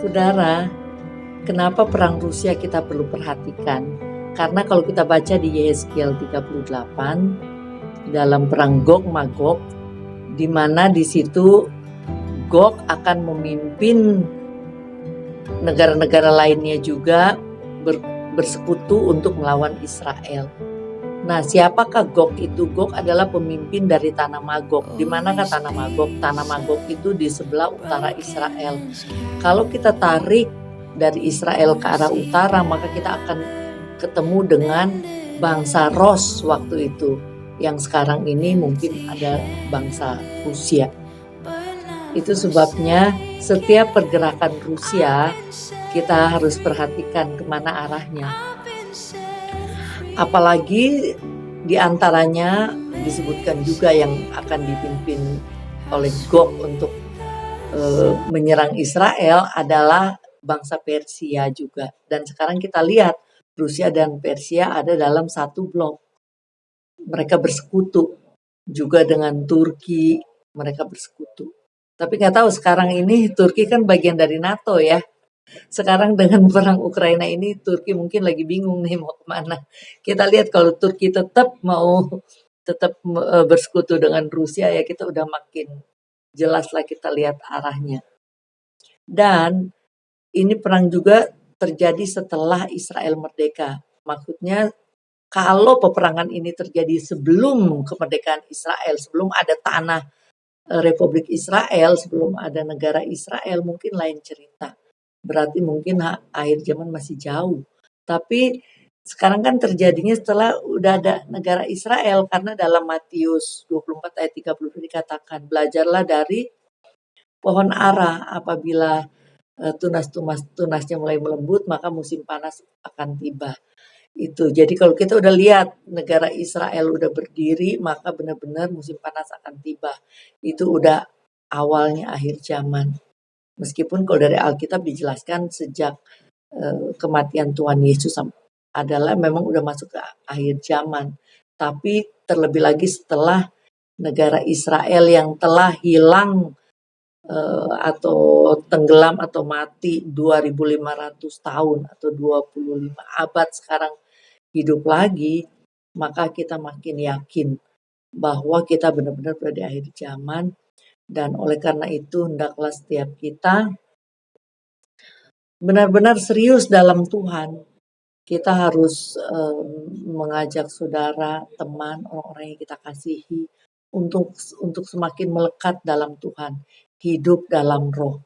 Saudara, kenapa perang Rusia kita perlu perhatikan? Karena kalau kita baca di Yehezkiel 38 dalam perang Gog Magog, di mana di situ Gog akan memimpin negara-negara lainnya juga bersekutu untuk melawan Israel. Nah, siapakah Gog itu? Gog adalah pemimpin dari tanah Magog. Di manakah tanah Magog? Tanah Magog itu di sebelah utara Israel. Kalau kita tarik dari Israel ke arah utara, maka kita akan ketemu dengan bangsa Ros waktu itu. Yang sekarang ini mungkin ada bangsa Rusia. Itu sebabnya setiap pergerakan Rusia kita harus perhatikan kemana arahnya. Apalagi diantaranya disebutkan juga yang akan dipimpin oleh Gog untuk menyerang Israel adalah bangsa Persia juga. Dan sekarang kita lihat Rusia dan Persia ada dalam satu blok. Mereka bersekutu juga dengan Turki, mereka bersekutu. Tapi nggak tahu sekarang ini Turki kan bagian dari NATO ya. Sekarang dengan perang Ukraina ini Turki mungkin lagi bingung nih mau kemana. Kita lihat kalau Turki tetap bersekutu dengan Rusia ya kita udah makin jelas lah kita lihat arahnya. Dan ini perang juga terjadi setelah Israel merdeka. Maksudnya kalau peperangan ini terjadi sebelum kemerdekaan Israel, sebelum ada tanah Republik Israel, sebelum ada negara Israel, mungkin lain cerita. Berarti mungkin akhir zaman masih jauh. Tapi sekarang kan terjadinya setelah udah ada negara Israel, karena dalam Matius 24 ayat 30 dikatakan, belajarlah dari pohon ara, apabila tunasnya mulai melembut, maka musim panas akan tiba. Itu. Jadi kalau kita udah lihat negara Israel udah berdiri, maka benar-benar musim panas akan tiba. Itu udah awalnya akhir zaman. Meskipun kalau dari Alkitab dijelaskan sejak kematian Tuhan Yesus adalah memang udah masuk ke akhir zaman. Tapi terlebih lagi setelah negara Israel yang telah hilang atau tenggelam atau mati 2500 tahun atau 25 abad sekarang hidup lagi, maka kita makin yakin bahwa kita benar-benar berada di akhir zaman. Dan oleh karena itu hendaklah setiap kita benar-benar serius dalam Tuhan. Kita harus mengajak saudara, teman, orang-orang yang kita kasihi untuk semakin melekat dalam Tuhan, hidup dalam roh.